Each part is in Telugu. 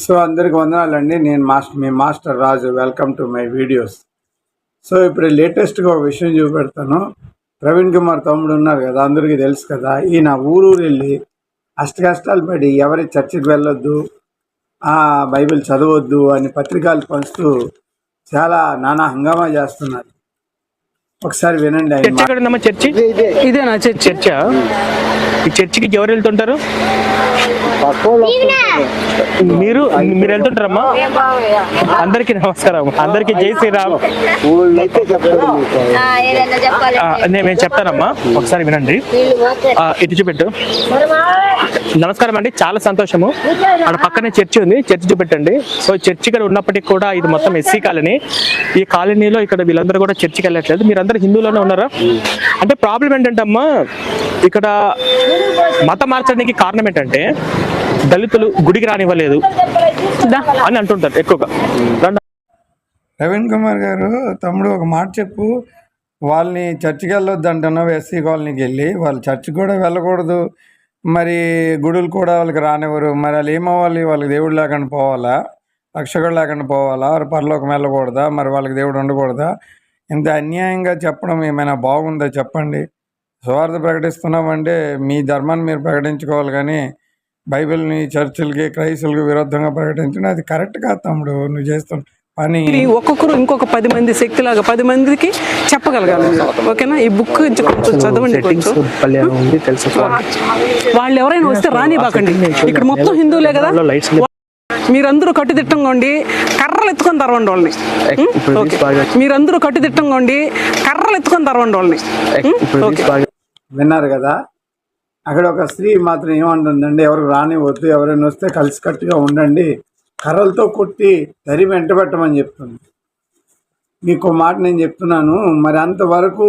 సో అందరికి వందనాలండి. నేను మీ master Raju. Welcome to my videos. So ఇప్పుడు లేటెస్ట్గా ఒక విషయం చూపెడతాను. ప్రవీణ్ కుమార్ తమ్ముడు ఉన్నారు కదా, అందరికీ తెలుసు కదా. ఈయన ఊరు వెళ్ళి కష్టాలు పడి ఎవరి చర్చికి వెళ్ళొద్దు, బైబిల్ చదవద్దు అని పత్రికలు పంచుతూ చాలా నానా హంగామా చేస్తున్నారు. ఒకసారి వినండి. ఆయన చర్చి ఇదేనా చర్చ? ఈ చర్చికి ఎవరు వెళ్తుంటారు? మీరు వెళ్తుంటారమ్మా? అందరికి నమస్కారం, అందరికి జై శ్రీరామ్. నేను చెప్తానమ్మా, ఒకసారి వినండి. ఇటు చూపెట్టు. నమస్కారం అండి, చాలా సంతోషము. అక్కడ పక్కనే చర్చి ఉంది, చర్చి చూపెట్టండి. సో చర్చి ఇక్కడ ఉన్నప్పటికీ కూడా ఇది మొత్తం ఎస్సీ కాలనీ. ఈ కాలనీలో ఇక్కడ వీళ్ళందరూ కూడా చర్చికి వెళ్ళట్లేదు. మీరందరూ హిందువులోనే ఉన్నారా? అంటే ప్రాబ్లం ఏంటంటే అమ్మా, ఇక్కడ మతం మార్చడానికి కారణం ఏంటంటే దళితులు గుడికి రానివ్వలేదు అని అంటుంటారు ఎక్కువగా. ప్రవీణ్ కుమార్ గారు తమ్ముడు ఒక మాట చెప్పు. వాళ్ళని చర్చికి వెళ్ళొద్దు అంటున్నావు, ఎస్సీ కాలనీకి వెళ్ళి. వాళ్ళు చర్చికి కూడా వెళ్ళకూడదు, మరి గుడులు కూడా వాళ్ళకి రానివ్వరు. మరి వాళ్ళు ఏమవ్వాలి? వాళ్ళకి దేవుడు లేకుండా పోవాలా? రక్షకుడు లేకుండా పోవాలా? వారు పరలోకం వెళ్ళకూడదా? మరి వాళ్ళకి దేవుడు ఉండకూడదా? ఇంత అన్యాయంగా చెప్పడం ఏమైనా బాగుందా చెప్పండి? స్వార్థ ప్రకటిస్తున్నామంటే మీ ధర్మాన్ని మీరు ప్రకటించుకోవాలి, కానీ బైబిల్ని చర్చిలకి క్రైస్తువులకి విరుద్ధంగా ప్రకటించడం అది కరెక్ట్ కాదు తమ్ముడు. నువ్వు చేస్తున్న పని ఒక్కొక్కరు ఇంకొక 10 మంది శక్తిలాగా 10 మందికి చెప్పగలగాలి. ఓకేనా? ఈ బుక్ కొంచెం చదవండి. వాళ్ళు ఎవరైనా వస్తే రానివ్వకండి. ఇక్కడ మొత్తం హిందువులే కదా. మీరందరూ కట్టుదిట్టంగా ఉండి కర్రలు ఎత్తుకొని తరవండి వాళ్ళని. మీరందరూ కట్టుదిట్టంగా ఉండి కర్రలు ఎత్తుకొని తరవండి వాళ్ళని. విన్నారు కదా? అక్కడ ఒక స్త్రీ మాత్రం ఏమంటుందండి, ఎవరు రానివ్వద్దు, ఎవరైనా వస్తే కలిసికట్టుగా ఉండండి, కర్రలతో కొట్టి తరిమి వెంటబెట్టమని చెప్తుంది. మీకు మాట నేను చెప్తున్నాను, మరి అంతవరకు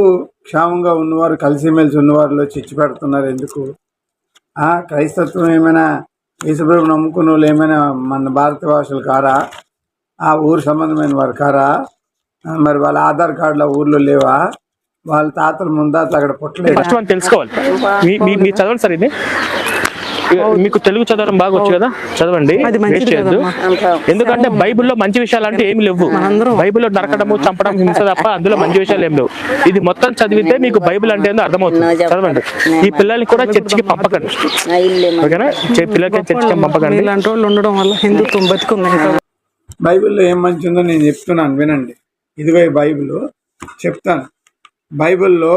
క్షేమంగా ఉన్నవారు, కలిసిమెలిసి ఉన్నవారిలో చిచ్చు పెడుతున్నారు ఎందుకు? క్రైస్తత్వం ఏమైనా యేసుప్రభువు నమ్ముకున్న వాళ్ళు ఏమైనా మన భారత భాషలు కారా? ఆ ఊరు సంబంధమైన వారు కారా? మరి వాళ్ళ ఆధార్ కార్డులు ఆ ఊర్లో లేవా? వాళ్ళ తాతలు ముందాతలు అక్కడ పుట్టలేదు. తెలుసుకోవాలి. మీరు చదవండి సార్. ఇది మీకు తెలుగు చదవడం బాగా వచ్చు కదా, చదవండి. ఎందుకంటే బైబిల్లో మంచి విషయాలు అంటే ఏమి లేవు. బైబిల్లో నరకడము, చంపడం, హింస తప్ప అందులో మంచి విషయాలు ఏం లేవు. ఇది మొత్తం చదివితే మీకు బైబిల్ అంటే ఏందో అర్థమవుతుంది. చదవండి. ఈ పిల్లల్ని కూడా చర్చికి పంపకండి, ఓకేనా? పిల్లలకి చర్చికి పంపకండి. ఇలాంటి వాళ్ళు ఉండడం వల్ల హిందుత్వం బతుకుంది. బైబిల్లో ఏం మంచి ఉందో నేను చెప్తున్నాను, వినండి. ఇదిగో బైబిల్ చెప్తాను. బైబిల్లో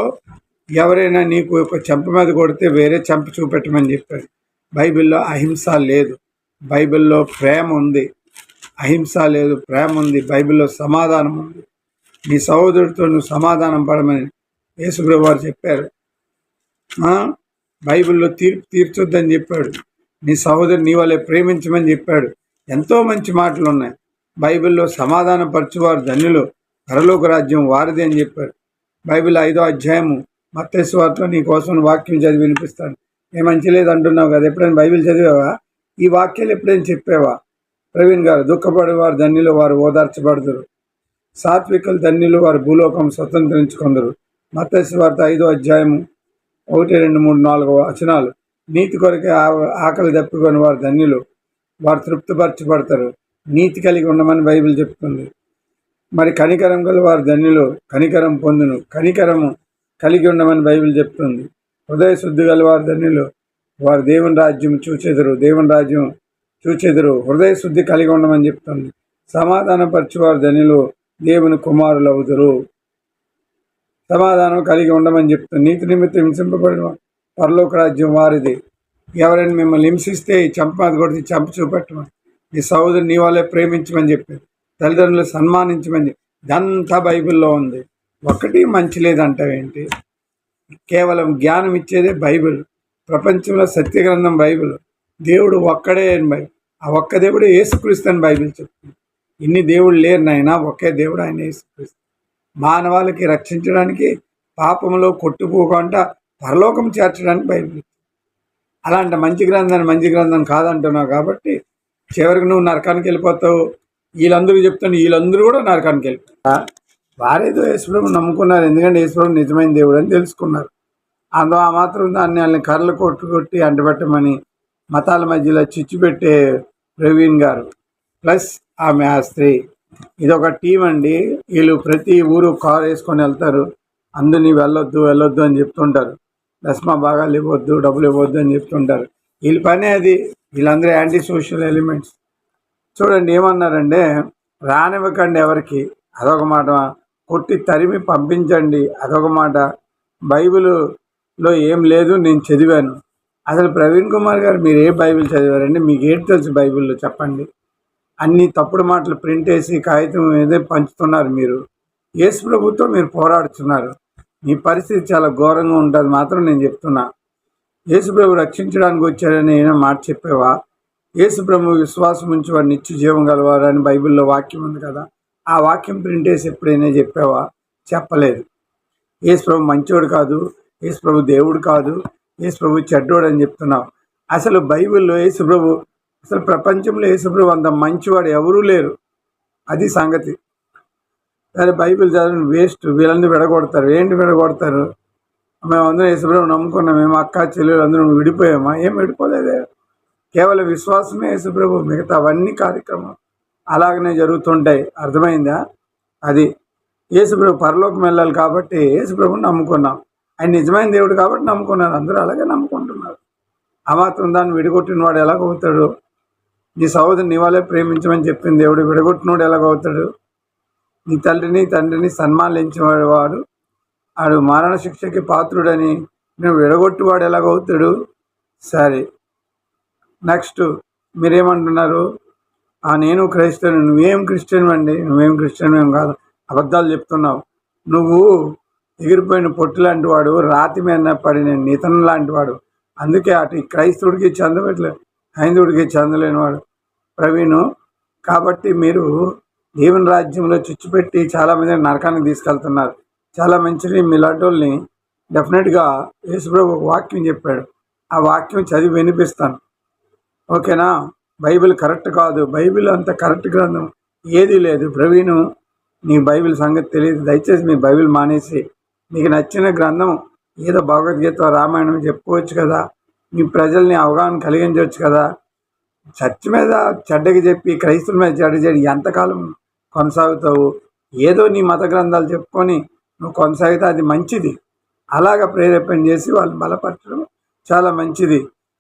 ఎవరైనా నీకు ఒక చెంప మీద కొడితే వేరే చెంప చూపెట్టమని చెప్పాడు. బైబిల్లో అహింస లేదు, బైబిల్లో ప్రేమ ఉంది. అహింస లేదు, ప్రేమ ఉంది. బైబిల్లో సమాధానం ఉంది. నీ సహోదరుడితో నువ్వు సమాధానం పడమని యేసుప్రభువు వారు చెప్పారు. బైబిల్లో తీర్పు తీర్చొద్దని చెప్పాడు. నీ సహోదరు నీ వల్లే ప్రేమించమని చెప్పాడు. ఎంతో మంచి మాటలు ఉన్నాయి. బైబిల్లో సమాధాన పరచువారు ధన్యులు, పరలోక రాజ్యం వారిది అని చెప్పారు. బైబిల్ 5వ అధ్యాయము మత్తయి సువార్తలో నీ కోసం వాక్యం చదివి వినిపిస్తాను. ఏ మంచి లేదు అంటున్నావు కదా, ఎప్పుడైనా బైబిల్ చదివావా? ఈ వాక్యాలు ఎప్పుడైనా చెప్పావా? ప్రవీణ్ గారు, దుఃఖపడేవారు ధన్యులు, వారు ఓదార్చబడదురు. సాత్వికులు ధన్యులు, వారు భూలోకం స్వతంత్రించుకొందరు. మత్తయి సువార్త 5వ అధ్యాయము 1, 2, 3, 4 వచనాలు. నీతి కొరకే ఆకలి దప్పుకొని వారు ధన్యులు, వారు తృప్తిపరచబడతారు. నీతి కలిగి ఉండమని బైబిల్ చెప్తుంది. మరి కనికరం గల వారు ధన్యులు, కనికరం పొందును. కనికరము కలిగి ఉండమని బైబిల్ చెప్తుంది. హృదయ శుద్ధి గల వారు ధన్యులు, వారు దేవుని రాజ్యం చూచెదరు. దేవుని రాజ్యం చూచెదరు. హృదయ శుద్ధి కలిగి ఉండమని చెప్తుంది. సమాధానపరచువారు ధన్యులు, దేవుని కుమారులు అవుదురు. సమాధానం కలిగి ఉండమని చెప్తుంది. నీతి నిమిత్తం హింసింపబడిన పరలోక రాజ్యం వారిది. ఎవరైనా మిమ్మల్ని హింసిస్తే చంప మీద కొడితే చంప చూపెట్టమని, నీ సహోదరు నీ వాళ్ళే ప్రేమించమని చెప్పింది. తల్లిదండ్రులు సన్మానించమని. ఇదంతా బైబిల్లో ఉంది. ఒక్కటి మంచి లేదంటావేంటి? కేవలం జ్ఞానం ఇచ్చేదే బైబిల్. ప్రపంచంలో సత్య గ్రంథం బైబిల్. దేవుడు ఒక్కడే అని బైబిల్. ఆ ఒక్క దేవుడు యేసుక్రీస్తు అని బైబిల్ చెప్తుంది. ఇన్ని దేవుడు లేరు నాయన, ఒకే దేవుడు, ఆయన యేసుక్రీస్తు. మానవాళికి రక్షించడానికి, పాపంలో కొట్టుకోకుండా పరలోకం చేర్చడానికి బైబిల్. అలాంటి మంచి గ్రంథం కాదంటున్నావు కాబట్టి చివరికి నువ్వు నరకానికి వెళ్ళిపోతావు. వీళ్ళందరూ చెప్తాను, వీళ్ళందరూ కూడా నరకానికి వెళ్ళిపోతారు. వారేదో యేసుప్రభువుని నమ్ముకున్నారు, ఎందుకంటే యేసుప్రభువు నిజమైన దేవుడు అని తెలుసుకున్నారు. ఆ మాత్రం దాన్ని వాళ్ళని కర్రలు కొట్టి అంటబెట్టమని మతాల మధ్యలో చిచ్చు పెట్టే ప్రవీణ్ గారు ప్లస్ ఆమె ఆ స్త్రీ. ఇదొక టీం అండి. వీళ్ళు ప్రతి ఊరు కారు వేసుకొని వెళ్తారు. అందరినీ వెళ్ళొద్దు వెళ్ళొద్దు అని చెప్తుంటారు. దశమ భాగాలు ఇవ్వద్దు, డబ్బులు ఇవ్వద్దు అని చెప్తుంటారు. వీళ్ళ పనే అది. వీళ్ళందరూ యాంటీ సోషల్ ఎలిమెంట్స్. చూడండి ఏమన్నారంటే, రానివ్వకండి ఎవరికి, అదొక మాట. కొట్టి తరిమి పంపించండి, అదొక మాట. బైబిల్లో ఏం లేదు, నేను చదివాను. అసలు ప్రవీణ్ కుమార్ గారు మీరు ఏ బైబిల్ చదివారండి? మీకు ఏంటి తెలుసు బైబిల్లో చెప్పండి? అన్ని తప్పుడు మాటలు ప్రింట్ వేసి కాగితం మీదే పంచుతున్నారు మీరు. యేసు ప్రభుతో మీరు పోరాడుతున్నారు. మీ పరిస్థితి చాలా ఘోరంగా ఉంటుంది మాత్రం నేను చెప్తున్నా. యేసు ప్రభు రక్షించడానికి వచ్చారని ఏమైనా మాట చెప్పావా? యేసు ప్రభు విశ్వాసం ఉంచి వారు నిత్య జీవం గలవారు అని బైబిల్లో వాక్యం ఉంది కదా. ఆ వాక్యం ప్రింట్ వేసి ఎప్పుడైనా చెప్పావా? చెప్పలేదు. యేసు ప్రభు మంచోడు కాదు, యేసు ప్రభు దేవుడు కాదు, యేసు ప్రభు చెడ్డోడు అని చెప్తున్నావు. అసలు బైబిల్లో యేసు ప్రభు, అసలు ప్రపంచంలో యేసు ప్రభు అంత మంచివాడు ఎవరూ లేరు. అది సంగతి. సరే బైబిల్ చదివిన వేస్ట్. వీళ్ళందరూ విడగొడతారు. ఏంటి విడగొడతారు? మేమందరం యేసు ప్రభు నమ్ముకున్నాం, మేము అక్క చెల్లెలు అందరం విడిపోయామా? ఏం విడిపోలేదే. కేవలం విశ్వాసమే యేసు ప్రభు. మిగతా అవన్నీ కార్యక్రమం అలాగనే జరుగుతుంటాయి. అర్థమైందా? అది యేసు ప్రభు పరలోకం వెళ్ళాలి కాబట్టి యేసు ప్రభుని నమ్ముకున్నాం. ఆయన నిజమైన దేవుడు కాబట్టి నమ్ముకున్నారు. అందరూ అలాగే నమ్ముకుంటున్నారు. ఆ మాత్రం దాన్ని విడగొట్టిన వాడు ఎలాగవుతాడు? నీ సహోదరుని నీ వాళ్ళే ప్రేమించమని చెప్పిన దేవుడు విడగొట్టినవాడు ఎలాగవుతాడు? నీ తల్లిని తండ్రిని సన్మానించేవాడు వాడు ఆడు మరణ శిక్షకి పాత్రుడని నువ్వు విడగొట్టివాడు ఎలాగవుతాడు? సరే, నెక్స్ట్ మీరేమంటున్నారు? నేను క్రైస్తవుని. నువ్వేం క్రిస్టియన్ అండి? నువ్వేం క్రిస్టియన్ ఏం కాదు, అబద్ధాలు చెప్తున్నావు. నువ్వు ఎగిరిపోయిన పొట్టు లాంటి వాడు, రాతి మీద పడిన నితనం లాంటి వాడు. అందుకే అటు క్రైస్తవుడికి చెందబెట్టలేదు, హైందవుడికి చెందలేనివాడు ప్రవీణు. కాబట్టి మీరు దేవుని రాజ్యంలో చిచ్చుపెట్టి చాలామంది నరకానికి తీసుకెళ్తున్నారు. చాలా మంచిది. మీలాంటి వాళ్ళని డెఫినెట్గా యేసుప్రభు ఒక వాక్యం చెప్పాడు. ఆ వాక్యం చదివి వినిపిస్తాను, ఓకేనా? బైబిల్ కరెక్ట్ కాదు. బైబిల్ అంత కరెక్ట్ గ్రంథం ఏదీ లేదు. ప్రవీణు, నీ బైబిల్ సంగతి తెలియదు. దయచేసి మీ బైబిల్ మానేసి మీకు నచ్చిన గ్రంథం ఏదో భగవద్గీత రామాయణం చెప్పుకోవచ్చు కదా. మీ ప్రజల్ని అవగాహన కలిగించవచ్చు కదా. చర్చ్ మీద చెడ్డగా చెప్పి క్రైస్తవుల మీద చెడ్డ చేయడం ఎంతకాలం కొనసాగుతావు? ఏదో నీ మత గ్రంథాలు చెప్పుకొని నువ్వు కొనసాగితే అది మంచిది. అలాగ ప్రేరేపణ చేసి వాళ్ళు బలపరచడం చాలా మంచిది.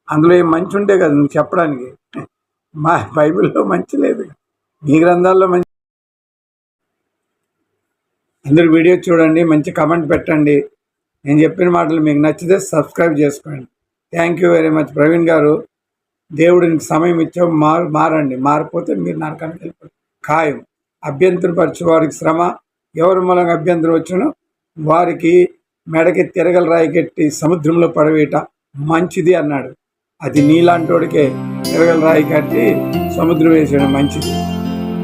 అందులో ఏం మంచి ఉంటే కదా నువ్వు చెప్పడానికి. మా బైబిల్లో మంచి లేదు, మీ గ్రంథాల్లో మంచి. అందరూ వీడియో చూడండి, మంచి కమెంట్ పెట్టండి. నేను చెప్పిన మాటలు మీకు నచ్చితే సబ్స్క్రైబ్ చేసుకోండి. Thank you very much. Praveen గారు, దేవుడికి సమయం ఇచ్చావు, మారండి. మారిపోతే మీరు నరకానికి వెళ్ళిపోతారు ఖాయం. అభ్యంతరపరిచే వారికి శ్రమ, ఎవరి మూలంగా అభ్యంతరం వచ్చినో వారికి మెడకి తిరగల రాయికెట్టి సముద్రంలో పడవేయట మంచిది అన్నాడు. అది నీలాంటి వాడికే తిరగల రాయి కట్టి సముద్రం వేసేయడం మంచిది.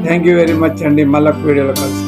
థ్యాంక్ యూ వెరీ మచ్ అండి. మళ్ళీ వీడియోలో కలుస్తాం.